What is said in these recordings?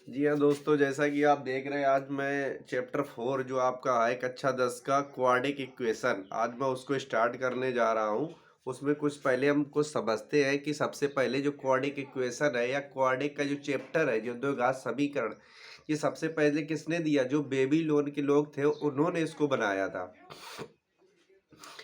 जी हाँ दोस्तों, जैसा कि आप देख रहे हैं, आज मैं चैप्टर 4 जो आपका है कक्षा 10 का क्वाड्रिक इक्वेशन, आज मैं उसको स्टार्ट करने जा रहा हूँ। उसमें कुछ पहले हम कुछ समझते हैं कि सबसे पहले जो क्वाड्रिक इक्वेशन है या क्वाड्रिक का जो चैप्टर है, जो द्विघात समीकरण, ये सबसे पहले किसने दिया? जो बेबीलोन के लोग थे उन्होंने इसको बनाया था।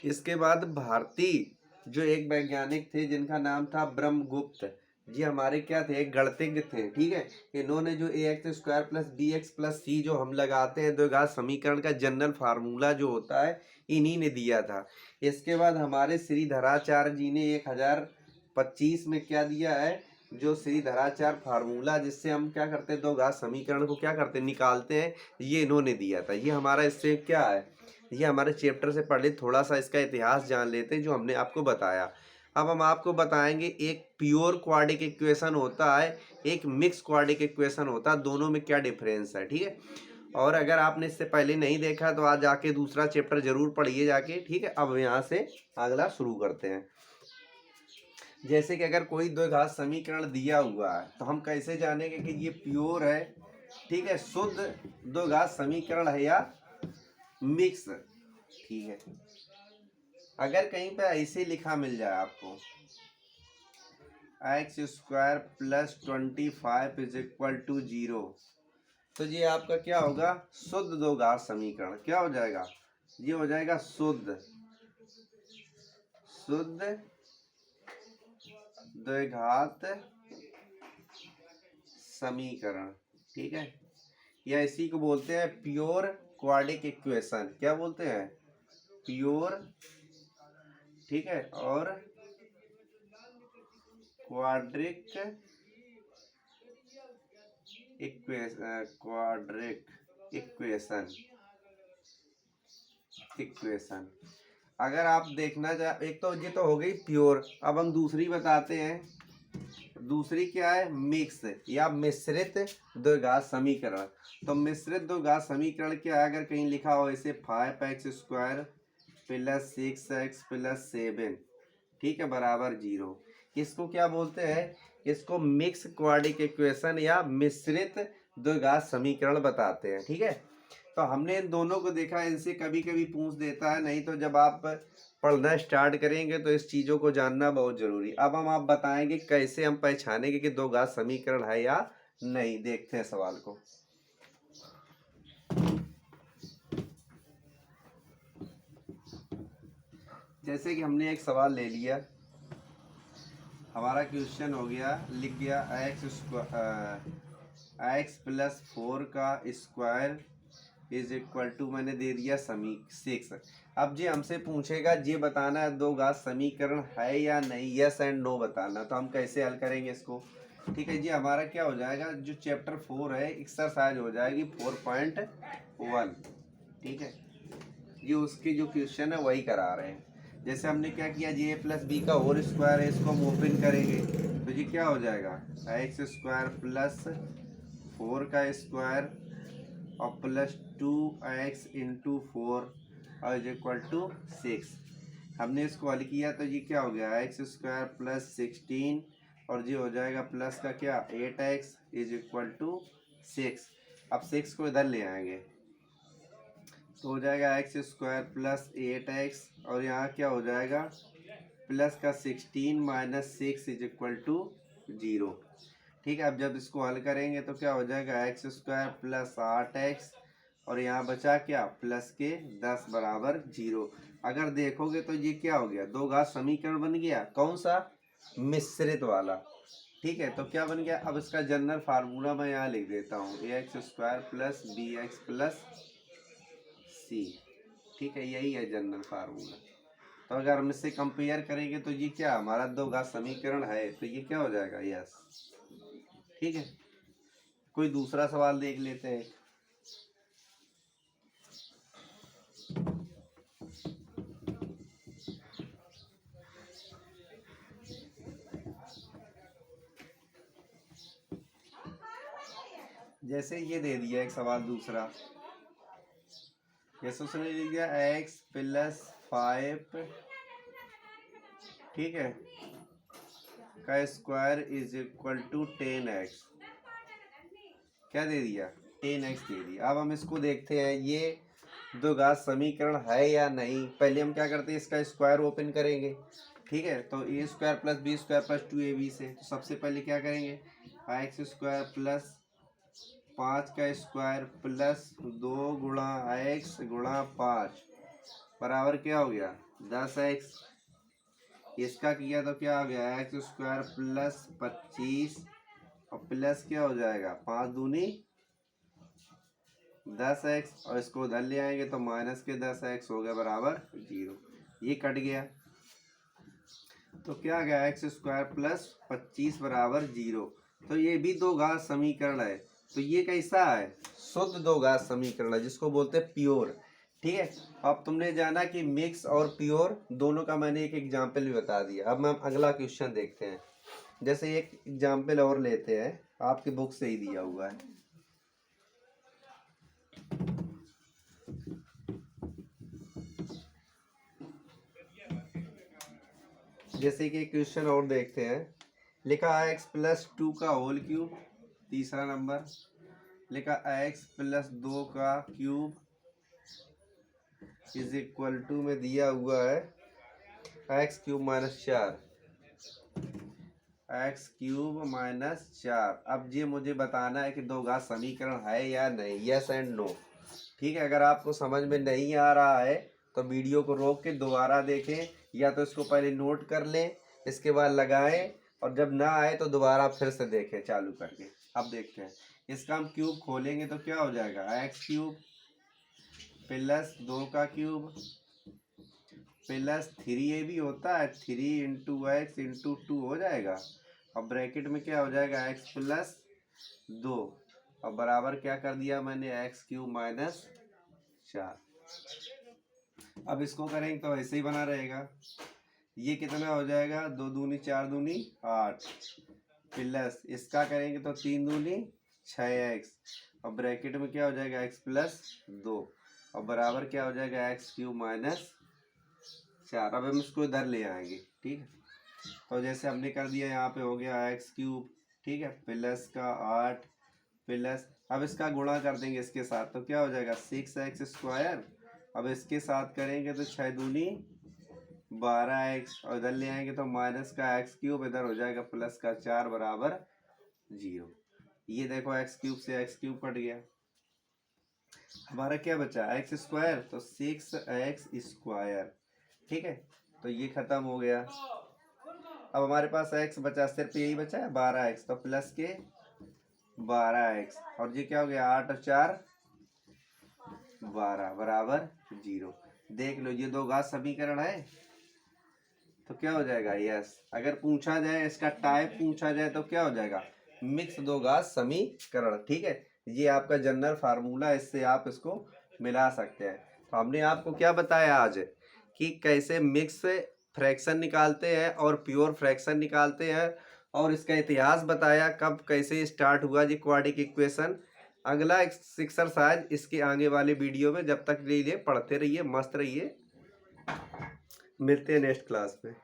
इसके बाद भारतीय जो एक वैज्ञानिक थे जिनका नाम था ब्रह्मगुप्त जी, हमारे क्या थे? एक गणितज्ञ थे। ठीक है, इन्होंने जो A X square plus B X plus C जो हम लगाते हैं द्विघात समीकरण का जनरल फार्मूला जो होता है, इन्हीं ने दिया था। इसके बाद हमारे श्रीधराचार्य जी ने 1025 में क्या दिया है? जो श्रीधराचार्य फार्मूला जिससे हम क्या करते हैं, द्विघात समीकरण को क्या करते हैं, निकालते हैं, ये इन्होंने दिया था। ये हमारा इससे क्या है, ये हमारे चैप्टर से पढ़े, थोड़ा सा इसका इतिहास जान लेते हैं जो हमने आपको बताया। अब हम आपको बताएंगे एक प्योर क्वाड्रिक इक्वेशन होता है, एक मिक्स क्वाड्रिक इक्वेशन होता है, दोनों में क्या डिफरेंस है। ठीक है, और अगर आपने इससे पहले नहीं देखा तो आज जाके दूसरा चैप्टर जरूर पढ़िए जाके। ठीक है, अब यहाँ से अगला शुरू करते हैं। जैसे कि अगर कोई द्विघात समीकरण दिया हुआ है तो हम कैसे जानेंगे कि ये प्योर है, ठीक है, शुद्ध द्विघात समीकरण है या मिक्स। ठीक है, अगर कहीं पे ऐसे लिखा मिल जाए आपको X square plus 25 is equal to 0, तो ये आपका क्या होगा? शुद्ध द्विघात समीकरण। क्या हो जाएगा? ये हो जाएगा शुद्ध शुद्ध द्विघात समीकरण। ठीक है, या इसी को बोलते हैं प्योर क्वाड्रिक इक्वेशन। क्या बोलते हैं? प्योर। ठीक है, और क्वाड्रिक इक्वेशन अगर आप देखना चाह, एक तो ये तो हो गई प्योर। अब हम दूसरी बताते हैं। दूसरी क्या है? मिक्स या मिश्रित द्विघात समीकरण। तो मिश्रित द्विघात समीकरण क्या है? अगर कहीं लिखा हो ऐसे 5x square plus 6x plus 7, ठीक है, बराबर 0, इसको क्या बोलते हैं? इसको मिक्स क्वाड्रिक इक्वेशन या मिश्रित द्विघात समीकरण बताते हैं। ठीक है, तो हमने इन दोनों को देखा, इनसे कभी कभी पूछ देता है, नहीं तो जब आप पढ़ना स्टार्ट करेंगे तो इस चीज़ों को जानना बहुत जरूरी। अब हम आप बताएंगे कैसे हम पहचानेंगे कि द्विघात समीकरण है या नहीं। देखते हैं सवाल को। जैसे कि हमने एक सवाल ले लिया, हमारा क्वेश्चन हो गया, लिख गया एक्स प्लस 4 का स्क्वायर इज इक्वल टू, मैंने दे दिया 6। अब जी हमसे पूछेगा ये बताना है द्विघात समीकरण है या नहीं, यस एंड नो बताना। तो हम कैसे हल करेंगे इसको? ठीक है जी, हमारा क्या हो जाएगा, जो चैप्टर 4 है एक्सरसाइज हो जाएगी 4.1। ठीक है, ये उसकी जो क्वेश्चन है वही करा रहे हैं। जैसे हमने क्या किया, जे प्लस बी का होल स्क्वायर है, इसको हम ओपन करेंगे तो ये क्या हो जाएगा? एक्स स्क्वायर प्लस 4 का स्क्वायर और प्लस 2x इंटू 4 और इज इक्वल टू 6। हमने इसको हल किया तो ये क्या हो गया? एक्स स्क्वायर प्लस 16 और ये हो जाएगा प्लस का क्या 8x इज इक्वल टू 6। अब 6 को इधर ले आएंगे तो हो जाएगा एक्स स्क्वायर प्लस 8x और यहाँ क्या हो जाएगा प्लस का 16 माइनस 6 इज इक्वल टू 0। ठीक है, अब जब इसको हल करेंगे तो क्या हो जाएगा? एक्स स्क्वायर प्लस 8x और यहाँ बचा क्या प्लस के 10 बराबर 0। अगर देखोगे तो ये क्या हो गया? दो घात समीकरण बन गया। कौन सा? मिश्रित वाला। ठीक है, तो क्या बन गया? अब इसका जनरल फार्मूला मैं यहाँ लिख देता हूँ, A X square plus B X plus C. ठीक है, यही है जनरल फार्मूला। तो अगर हम इससे कंपेयर करेंगे तो ये क्या हमारा दो घात समीकरण है, तो ये क्या हो जाएगा? यस। ठीक है, कोई दूसरा सवाल देख लेते हैं। जैसे ये दे दिया एक सवाल दूसरा, जैसे उसने दे दिया एक्स प्लस 5, ठीक है, का square is equal to 10x। क्या दे दिया 10x दे दिया। अब हम इसको देखते हैं ये द्विघात समीकरण है या नहीं। पहले हम क्या करते हैं, इसका स्क्वायर ओपन करेंगे, ठीक है। तो A square plus B square plus 2ab से, तो सबसे पहले क्या करेंगे, एक्स स्क्वायर प्लस 5 का स्क्वायर प्लस 2 गुणा एक्स गुणा 5 बराबर क्या हो गया 10x। इसका किया तो क्या हो गया एक्स स्क्वायर प्लस 25 और प्लस क्या हो जाएगा 5 दूनी 10x, और इसको उधर ले आएंगे तो माइनस के 10x हो गया बराबर 0। ये कट गया तो क्या आ गया एक्स स्क्वायर प्लस 25 बराबर 0। तो ये भी दो घात समीकरण है। तो ये कैसा है, शुद्ध दो घात समीकरण है, जिसको बोलते हैं प्योर, ठीक है। अब तुमने जाना कि मिक्स और प्योर दोनों का मैंने एक एग्जाम्पल भी बता दिया। अब हम अगला क्वेश्चन देखते हैं। जैसे एक एग्जाम्पल और लेते हैं, आपकी बुक से ही दिया हुआ है। जैसे कि क्वेश्चन और देखते हैं, लिखा एक्स प्लस 2 का होल क्यूब, तीसरा नंबर लिखा एक्स प्लस 2 का क्यूब इज इक्वल टू में दिया हुआ है x cube minus 4, x cube minus 4। अब ये मुझे बताना है कि दो घात समीकरण है या नहीं, यस एंड नो, ठीक है। अगर आपको समझ में नहीं आ रहा है तो वीडियो को रोक के दोबारा देखें, या तो इसको पहले नोट कर लें, इसके बाद लगाएं, और जब ना आए तो दोबारा फिर से देखें चालू करके। अब देखते हैं, इसका हम क्यूब खोलेंगे तो क्या हो जाएगा एक्स क्यूब प्लस 2 का क्यूब प्लस 3ab होता है 3 इंटू एक्स इंटू 2 हो जाएगा, और ब्रैकेट में क्या हो जाएगा एक्स प्लस 2, और बराबर क्या कर दिया मैंने एक्स क्यूब माइनस 4। अब इसको करेंगे तो ऐसे ही बना रहेगा। ये कितना हो जाएगा 2 दूनी 4 दूनी 8 प्लस इसका करेंगे तो 3 दूनी 6x, और ब्रैकेट में क्या हो जाएगा x प्लस 2, और बराबर क्या हो जाएगा एक्स क्यूब माइनस 4। अब हम इसको इधर ले आएंगे, ठीक है। तो जैसे हमने कर दिया, यहाँ पे हो गया एक्स क्यूब, ठीक है, प्लस का 8 प्लस, अब इसका गुणा कर देंगे इसके साथ तो क्या हो जाएगा 6x स्क्वायर। अब इसके साथ करेंगे तो 6 दूनी 12x, और इधर ले आएंगे तो माइनस का एक्स क्यूब, इधर हो जाएगा प्लस का 4 बराबर 0। ये देखो एक्स क्यूब से एक्स क्यूब कट गया, हमारा क्या बचा एक्स स्क्वायर, तो 6x स्क्वायर, ठीक है। तो ये खत्म हो गया। अब हमारे पास x बचा, सिर्फ यही बचा है 12x, तो प्लस के 12x, और ये क्या हो गया 8 और 4 12 बराबर 0। देख लो ये दो घात समीकरण है, तो क्या हो जाएगा यस। अगर पूछा जाए इसका टाइप पूछा जाए तो क्या हो जाएगा मिक्स दो घात समीकरण, ठीक है। ये आपका जनरल फार्मूला, इससे आप इसको मिला सकते हैं। तो हमने आपको क्या बताया आज कि कैसे मिक्स फ्रैक्शन निकालते हैं और प्योर फ्रैक्शन निकालते हैं, और इसका इतिहास बताया कब कैसे स्टार्ट हुआ जी क्वाड्रिक इक्वेशन। अगला एक्सरसाइज इसके आगे वाले वीडियो में, जब तक लिए पढ़ते रहिए, मस्त रहिए, मिलते हैं नेक्स्ट क्लास में।